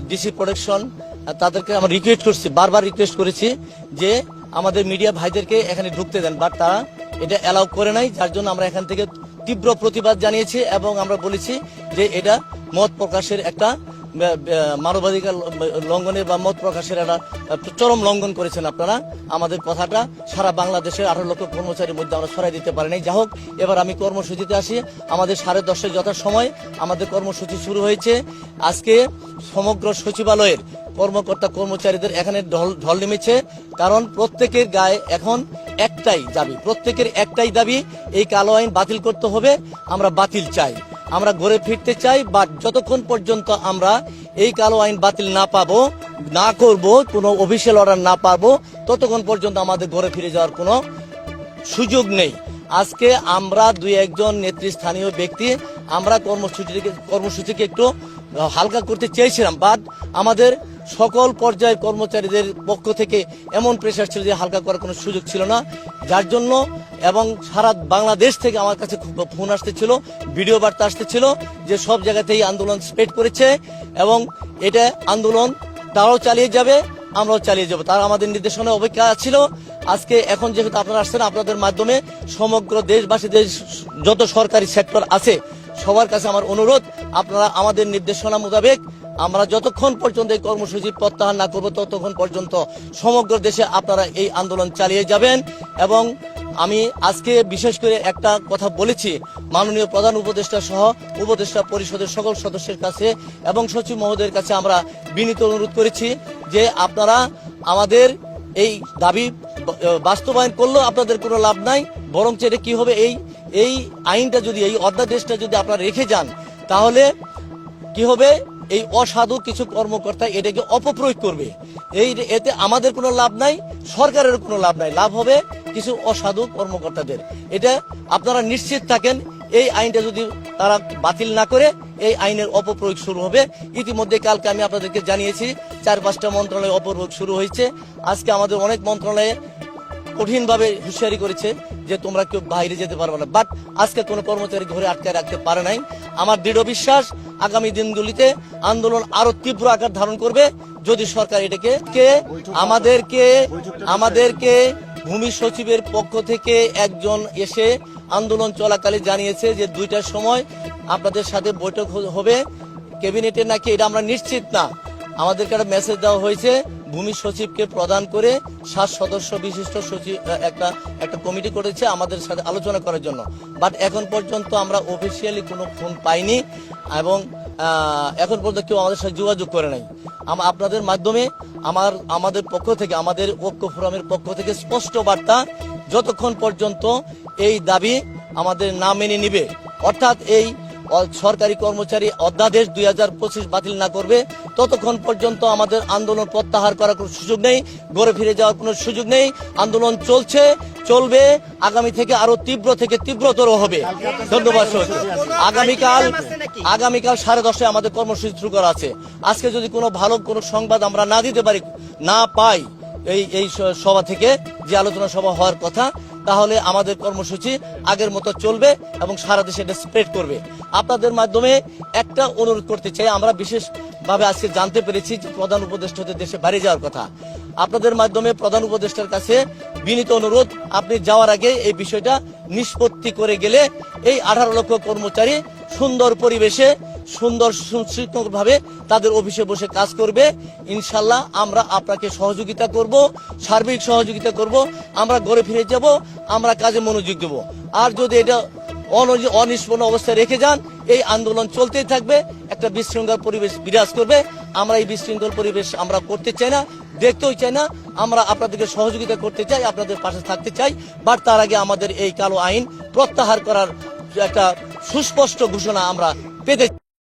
DC production তাদেরকে আমরা request করছি, বারবার রিকোয়েস্ট করেছি যে আমাদের মিডিয়া ভাইদেরকে এখানে ঢুকতে দেন, বাট তারা এটা অ্যালাউ করে নাই। যার জন্য আমরা এখান থেকে তীব্র প্রতিবাদ জানিয়েছি এবং আমরা বলেছি যে এটা মত প্রকাশের একটা মানবাধিকার লঙ্ঘনের বা মত প্রকাশের একটা চরম লঙ্ঘন করেছেন আপনারা। আমাদের কথাটা সারা বাংলাদেশের 18 লক্ষ কর্মচারীর মধ্যে আমরা ছড়াই দিতে পারি নাই। যা হোক, এবার আমি কর্মসূচিতে আসি। আমাদের 10:30 যথাসময় আমাদের কর্মসূচি শুরু হয়েছে। আজকে সমগ্র সচিবালয়ের কর্মকর্তা কর্মচারীদের এখানে ঢল নেমেছে, কারণ প্রত্যেকের গায়ে এখন প্রত্যেকের একটাই দাবি, এই কালো আইন বাতিল করতে হবে। আমরা বাতিল চাই, আমরা ঘরে ফিরতে চাই, বাট যতক্ষণ পর্যন্ত আমরা এই কালো আইন বাতিল না করব, কোনো অফিসিয়াল অর্ডার না পাবো, ততক্ষণ পর্যন্ত আমাদের ঘরে ফিরে যাওয়ার কোনো সুযোগ নেই। আজকে আমরা 2-1 নেতৃস্থানীয় ব্যক্তি আমরা কর্মসূচিকে একটু হালকা করতে চেয়েছিলাম, বাট আমাদের সকল পর্যায়ের কর্মচারীদের পক্ষ থেকে এমন প্রেসার ছিল যে হালকা করার কোনো সুযোগ ছিল না। যার জন্য এবং সারা বাংলাদেশ থেকে আমার কাছে ফোন আসতেছিল, ভিডিও বার্তা আসতেছিল যে সব জায়গাতেই আন্দোলন স্প্রেড করেছে এবং এটা আন্দোলন তারাও চালিয়ে যাবে, আমরাও চালিয়ে যাব। তারা আমাদের নির্দেশনা অপেক্ষা ছিল। আজকে এখন যেহেতু আপনারা আসছেন, আপনাদের মাধ্যমে সমগ্র দেশবাসীদের যত সরকারি সেক্টর আছে সবার কাছে আমার অনুরোধ, আপনারা আমাদের নির্দেশনা মোতাবেক আমরা যতক্ষণ পর্যন্ত এই কর্মসূচি প্রত্যাহার না করবো ততক্ষণ পর্যন্ত সমগ্র দেশে আপনারা এই আন্দোলন চালিয়ে যাবেন। এবং আমি আজকে বিশেষ করে একটা কথা বলেছি মাননীয় প্রধান উপদেষ্টা সহ উপদেষ্টা পরিষদের সকল সদস্যের কাছে এবং সচিব মহোদয়ের কাছে আমরা বিনীত অনুরোধ করেছি যে আপনারা আমাদের এই দাবি বাস্তবায়ন করলেও আপনাদের কোনো লাভ নাই, বরং এটা কি হবে, এই আইনটা যদি, এই অধ্যাদেশটা যদি আপনারা রেখে যান তাহলে কি হবে, এই অসাধু কিছু কর্মকর্তা এটাকে অপপ্রয়োগ করবে। এতে আমাদের কোনো লাভ নাই, সরকারের কোনো লাভ নাই, লাভ হবে কিছু অসাধু কর্মকর্তাদের। এটা আপনারা নিশ্চিত থাকেন, এই আইনটা যদি তারা বাতিল না করে এই আইনের অপপ্রয়োগ শুরু হবে। ইতিমধ্যে কালকে আমি আপনাদেরকে জানিয়েছি 4-5টা মন্ত্রণালয়ে অপপ্রয়োগ শুরু হয়েছে। আজকে আমাদের অনেক মন্ত্রণালয়ে কঠিনভাবে হুঁশিয়ারি করেছে যে তোমরা কেউ বাইরে যেতে পারবে না, বাট আজকে কোনো কর্মচারী ঘরে আটকায় রাখতে পারে নাই। আমার দৃঢ় বিশ্বাস আগামী দিনগুলিতে আন্দোলন আরো তীব্র আকার ধারণ করবে যদি সরকার এটাকে আমাদেরকে ভূমি সচিবের পক্ষ থেকে একজন এসে আন্দোলন চলাকালে জানিয়েছে যে 2টার সময় আপনাদের সাথে বৈঠক হবে ক্যাবিনেটে, নাকি এটা আমরা নিশ্চিত না। আমাদেরকে একটা মেসেজ দেওয়া হয়েছে ভূমি সচিবকে প্রদান করে 7 সদস্য বিশিষ্ট সচিব একটা কমিটি করেছে আমাদের সাথে আলোচনা করার জন্য, বাট এখন পর্যন্ত আমরা অফিসিয়ালি কোনো ফোন পাইনি এবং এখন পর্যন্ত কেউ আমাদের সাথে যোগাযোগ করে নাই। আপনাদের মাধ্যমে আমাদের পক্ষ থেকে, আমাদের ঐক্য ফোরামের পক্ষ থেকে স্পষ্ট বার্তা, যতক্ষণ পর্যন্ত এই দাবি আমাদের না মেনে নিবে, অর্থাৎ এই সরকারি কর্মচারী অধ্যাদেশ 2025 বাতিল না করবে, ততক্ষণ পর্যন্ত আমাদের আন্দোলন প্রত্যাহার করার কোনো সুযোগ নেই, ঘরে ফিরে যাওয়ার কোনো সুযোগ নেই। আন্দোলন চলবে, আগামী থেকে আরো তীব্র থেকে তীব্রতর হবে। ধন্যবাদ। আগামীকাল 10:30 আমাদের কর্মসূচি শুরু করা আছে। আজকে যদি কোনো ভালো কোনো সংবাদ আমরা না পাই এই সভা থেকে, যে আলোচনা সভা হওয়ার কথা, তাহলে আমাদের কর্মসূচি আগের মতো চলবে এবং সারা দেশে এটা স্প্রেড করবে। আপনাদের মাধ্যমে একটা অনুরোধ করতে চাই, আমরা বিশেষভাবে আজকে জানতে পেরেছি যে প্রধান উপদেষ্টাদের দেশে বাইরে যাওয়ার কথা। আপনাদের মাধ্যমে প্রধান উপদেষ্টার কাছে বিনীত অনুরোধ, আপনি যাওয়ার আগে এই বিষয়টা নিষ্পত্তি করে গেলে এই 18 লক্ষ কর্মচারী সুন্দর পরিবেশে সুশৃঙ্খলভাবে তাদের অফিসে বসে কাজ করবে। ইনশাল্লাহ আমরা আপনাকে সহযোগিতা করব, সার্বিক সহযোগিতা করব, আমরা ঘরে ফিরে যাব, আমরা কাজে মনোযোগ দেব। আর যদি এটা অনিষ্পন্ন অবস্থায় রেখে যান, এই আন্দোলন চলতেই থাকবে, একটা বিশৃঙ্খল পরিবেশ বিরাজ করবে। আমরা এই বিশৃঙ্খল পরিবেশ আমরা করতে চাই না, দেখতেও চাই না। আমরা আপনাদেরকে সহযোগিতা করতে চাই, আপনাদের পাশে থাকতে চাই, বাট তার আগে আমাদের এই কালো আইন প্রত্যাহার করার একটা সুস্পষ্ট ঘোষণা আমরা পেতে